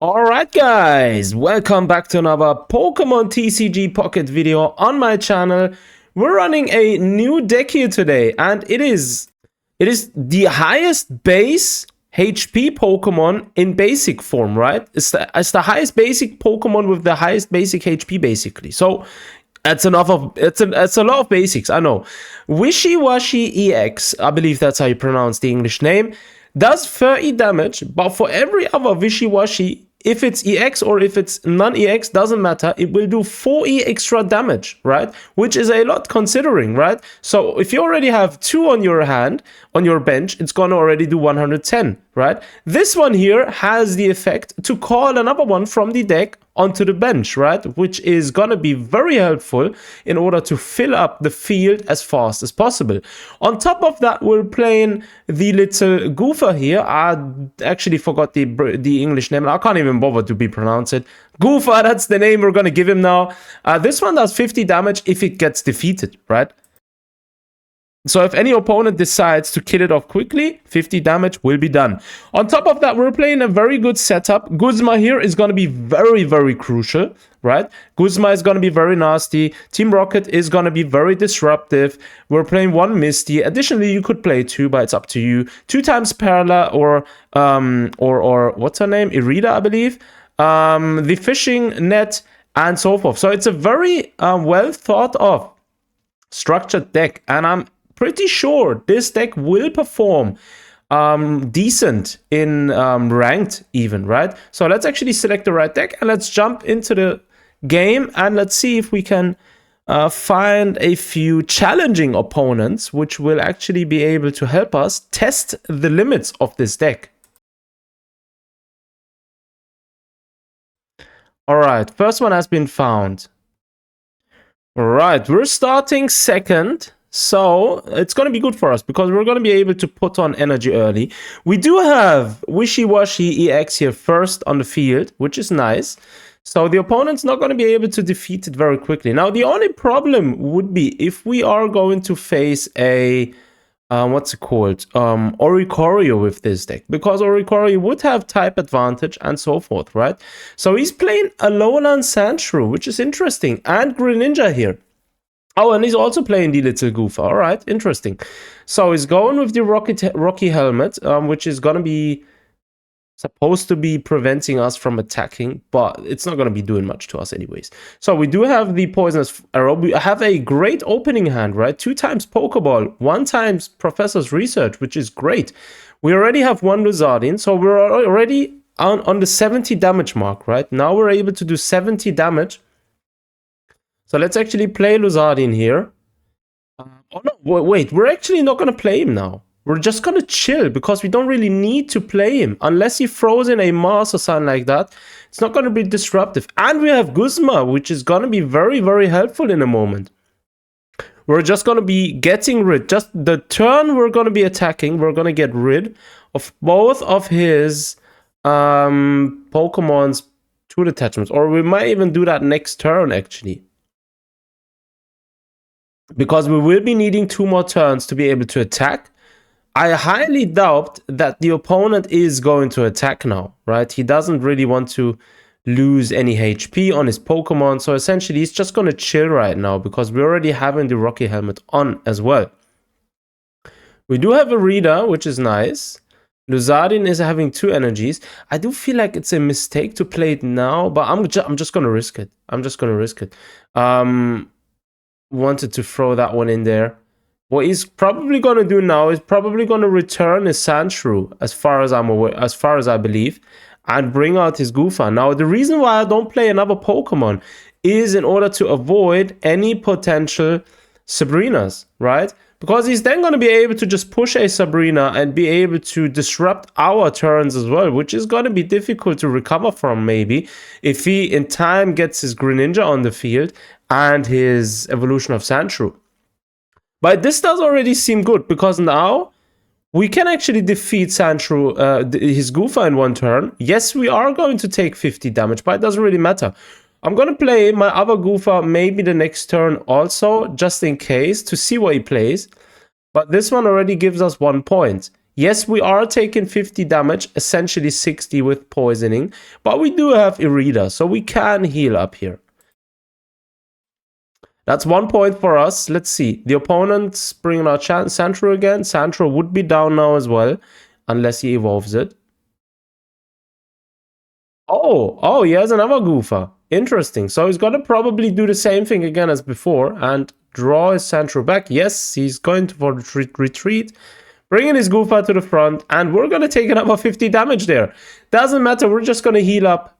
Alright guys, welcome back to another Pokemon TCG Pocket video on my channel. We're running a new deck here today, and it is the highest base HP Pokemon in basic form, right? It's the highest basic Pokemon with the highest basic HP basically. So it's a lot of basics, I know. Wishiwashi EX, I believe that's how you pronounce the English name, does 30 damage, but for every other Wishiwashi, if it's EX or if it's non-EX, doesn't matter, it will do 4E extra damage, right? Which is a lot considering, right? So if you already have 2 on your hand, on your bench, it's gonna already do 110, right? This one here has the effect to call another one from the deck onto the bench, right? Which is gonna be very helpful in order to fill up the field as fast as possible. On top of that, we're playing the little goofer here. I actually forgot the English name. I can't even bother to be pronounce it. Goofer, that's the name we're gonna give him now. This one does 50 damage if it gets defeated, right? So if any opponent decides to kill it off quickly, 50 damage will be done. On top of that, we're playing a very good setup. Guzma here is going to be very, very crucial, right? Guzma is going to be very nasty. Team Rocket is going to be very disruptive. We're playing 1 Misty. Additionally, you could play 2, but it's up to you. 2 times Perla or what's her name? Irida, I believe. The fishing net and so forth. So it's a very well thought of structured deck, and I'm pretty sure this deck will perform decent in ranked even, right? So let's actually select the right deck and let's jump into the game and let's see if we can find a few challenging opponents which will actually be able to help us test the limits of this deck. Alright, first one has been found. Alright, we're starting second. So it's going to be good for us because we're going to be able to put on energy early. We do have Wishiwashi EX here first on the field, which is nice. So the opponent's not going to be able to defeat it very quickly. Now, the only problem would be if we are going to face a, what's it called? Oricorio with this deck. Because Oricorio would have type advantage and so forth, right? So he's playing a Lowland Sandshrew, which is interesting. And Greninja here. Oh, and he's also playing the little goof. All right, interesting. So he's going with the Rocky Helmet, which is going to be supposed to be preventing us from attacking, but it's not going to be doing much to us anyways. So we do have the Poisonous Arrow. We have a great opening hand, right? 2 times Pokeball, 1 times Professor's Research, which is great. We already have 1 Lusardin, so we're already on the 70 damage mark, right? Now we're able to do 70 damage. So let's actually play Lusardin here. Oh no, wait, we're actually not going to play him now. We're just going to chill because we don't really need to play him. Unless he throws in a Mars or something like that, it's not going to be disruptive. And we have Guzma, which is going to be very, very helpful in a moment. We're just going to be getting rid, just the turn we're going to be attacking, we're going to get rid of both of his Pokemon's tool attachments. Or we might even do that next turn, actually. Because we will be needing 2 more turns to be able to attack. I highly doubt that the opponent is going to attack now, right? He doesn't really want to lose any HP on his Pokemon. So essentially, he's just going to chill right now because we're already having the Rocky Helmet on as well. We do have a Rita, which is nice. Lusardin is having 2 energies. I do feel like it's a mistake to play it now, but I'm just going to risk it. I'm just going to risk it. Wanted to throw that one in there. What he's probably going to do now is probably going to return his Sandshrew, as far as I'm aware, as far as I believe, and bring out his Goofa. Now, the reason why I don't play another Pokemon is in order to avoid any potential Sabrinas, right? Because he's then going to be able to just push a Sabrina and be able to disrupt our turns as well, which is going to be difficult to recover from maybe if he in time gets his Greninja on the field and his evolution of Sandshrew. But this does already seem good because now we can actually defeat Sandshrew, his Goofa in 1 turn. Yes, we are going to take 50 damage, but it doesn't really matter. I'm going to play my other Goofa maybe the next turn also, just in case, to see what he plays. But this one already gives us 1 point. Yes, we are taking 50 damage, essentially 60 with poisoning, but we do have Irida, so we can heal up here. That's 1 point for us. Let's see. The opponent's bringing out Sandro again. Sandro would be down now as well, unless he evolves it. Oh, he has another Goofa. Interesting. So he's going to probably do the same thing again as before and draw his Sandro back. Yes, he's going for retreat. Bringing his Goofa to the front, and we're going to take another 50 damage there. Doesn't matter, we're just going to heal up.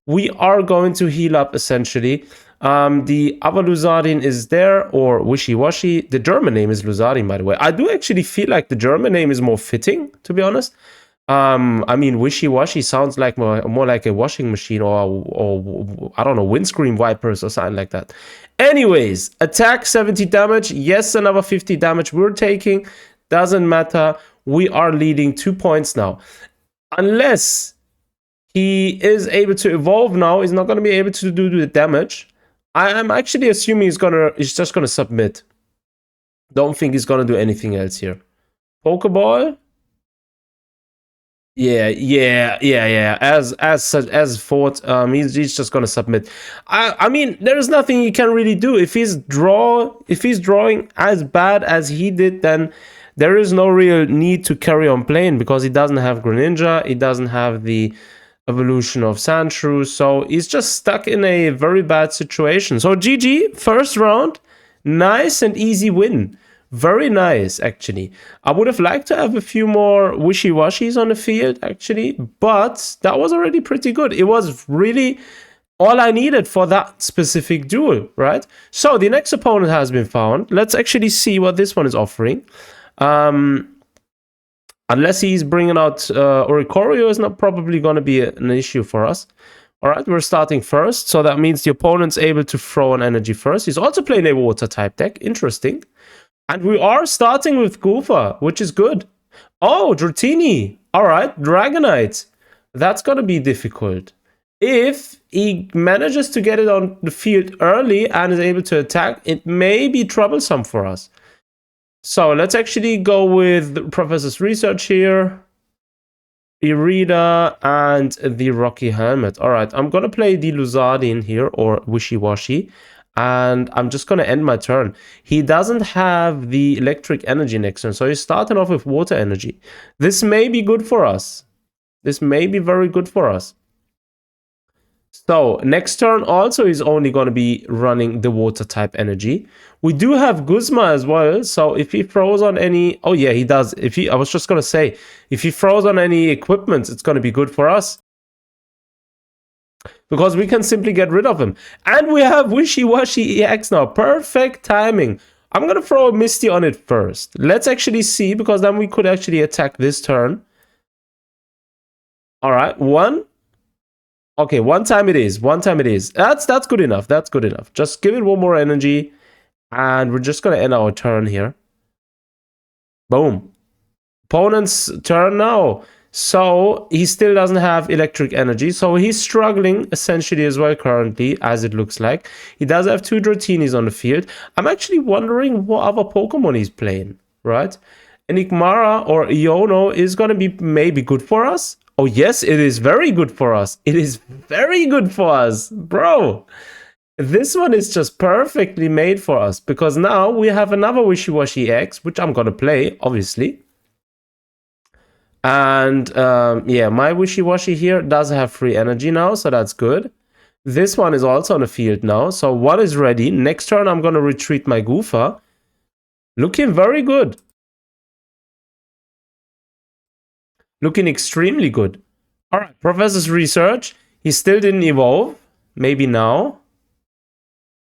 We are going to heal up, essentially. The other Lusardin is there, or Wishiwashi. The German name is Lusardin, by the way. I do actually feel like the German name is more fitting, to be honest. I mean, Wishiwashi sounds like more like a washing machine or I don't know, windscreen wipers or something like that. Anyways, attack 70 damage. Yes, another 50 damage we're taking. Doesn't matter. We are leading 2 points now. Unless he is able to evolve now, he's not going to be able to do the damage. I am actually assuming he's just gonna submit. Don't think he's gonna do anything else here. Pokeball. Yeah. As thought, he's just gonna submit. I mean, there is nothing he can really do. If he's drawing as bad as he did, then there is no real need to carry on playing because he doesn't have Greninja, he doesn't have the evolution of Sandshrew, so he's just stuck in a very bad situation. So GG, first round, nice and easy win. Very nice, actually. I would have liked to have a few more Wishiwashis on the field, actually, but that was already pretty good. It was really all I needed for that specific duel, right? So the next opponent has been found. Let's actually see what this one is offering. Unless he's bringing out Oricorio, is not probably going to be an issue for us. All right, we're starting first, so that means the opponent's able to throw an energy first. He's also playing a water type deck. Interesting. And we are starting with Goofa, which is good. Oh, Dratini. All right, Dragonite. That's going to be difficult. If he manages to get it on the field early and is able to attack, it may be troublesome for us. So let's actually go with Professor's Research here. Irida and the Rocky Helmet. All right, I'm going to play the Lusardin here, or Wishiwashi. And I'm just going to end my turn. He doesn't have the electric energy next turn, so he's starting off with water energy. This may be good for us. This may be very good for us. So next turn also is only going to be running the water type energy. We do have Guzma as well, so if he throws on any... Oh yeah, he does. I was just going to say, if he throws on any equipment, it's going to be good for us. Because we can simply get rid of him. And we have Wishiwashi EX now. Perfect timing. I'm going to throw a Misty on it first. Let's actually see, because then we could actually attack this turn. All right, one. Okay, one time it is. That's good enough. That's good enough. Just give it one more energy. And we're just going to end our turn here. Boom. Opponent's turn now. So he still doesn't have electric energy. So he's struggling essentially as well currently, as it looks like. He does have 2 Dratinis on the field. I'm actually wondering what other Pokemon he's playing, right? Enigmara or Iono is going to be maybe good for us. Oh, yes, it is very good for us. It is very good for us, bro. This one is just perfectly made for us because now we have another Wishiwashi EX, which I'm going to play, obviously. And yeah, my Wishiwashi here does have free energy now, so that's good. This one is also on the field now, so one is ready. Next turn, I'm going to retreat my Goofa. Looking very good. Looking extremely good. All right, Professor's Research. He still didn't evolve. Maybe now.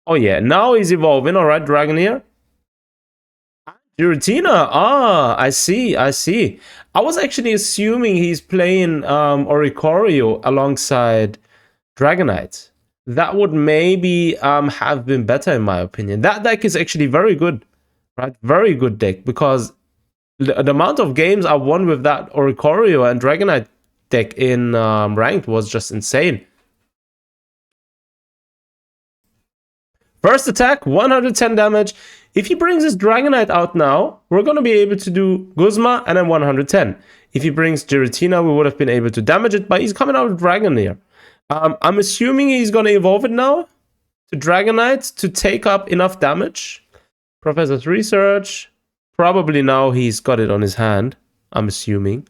Oh yeah, now he's evolving. All right, Dragoneer. Giratina. Ah, I see. I was actually assuming he's playing Oricorio alongside Dragonite. That would maybe have been better in my opinion. That deck is actually very good, right? Very good deck because the amount of games I won with that Oricorio and Dragonite deck in ranked was just insane. First attack, 110 damage. If he brings his Dragonite out now, we're going to be able to do Guzma and then 110. If he brings Giratina, we would have been able to damage it, but he's coming out with Dragonair. I'm assuming he's going to evolve it now to Dragonite to take up enough damage. Professor's Research. Probably now he's got it on his hand, I'm assuming.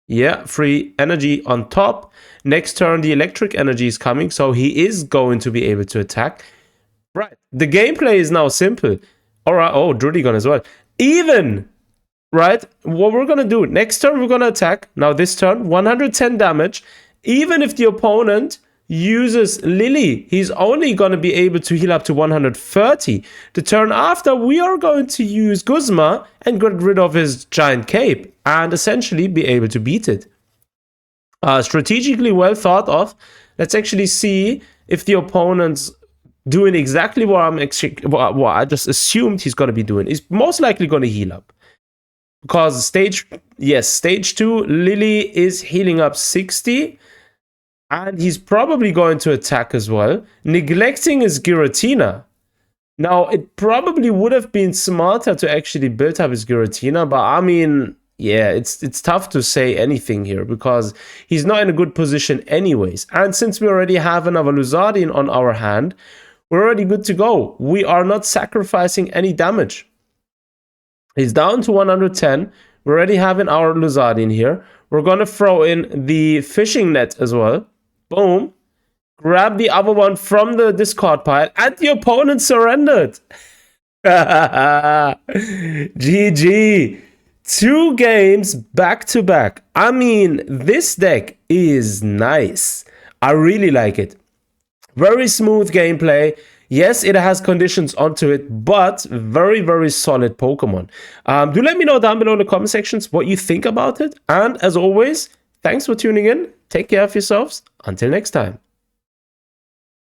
Yeah, free energy on top. Next turn, the electric energy is coming, so he is going to be able to attack. Right, the gameplay is now simple. All right, oh, Drudigon as well. Even, right, what we're going to do, next turn we're going to attack. Now this turn, 110 damage. Even if the opponent uses Lily, he's only going to be able to heal up to 130. The turn after, we are going to use Guzma and get rid of his giant cape and essentially be able to beat it. Strategically well thought of. Let's actually see if the opponent's doing exactly what I just assumed he's going to be doing. He's most likely going to heal up. Because stage 2, Lily is healing up 60. And he's probably going to attack as well, neglecting his Giratina. Now, it probably would have been smarter to actually build up his Giratina, but I mean, yeah, it's tough to say anything here because he's not in a good position anyways. And since we already have another Lusardin on our hand, we're already good to go. We are not sacrificing any damage. He's down to 110. We already having our Lusardin here. We're going to throw in the fishing net as well. Boom. Grab the other one from the discard pile. And the opponent surrendered. GG. 2 games back to back. I mean, this deck is nice. I really like it. Very smooth gameplay. Yes, it has conditions onto it, but very, very solid Pokemon. Do let me know down below in the comment sections what you think about it. And as always, thanks for tuning in. Take care of yourselves. Until next time.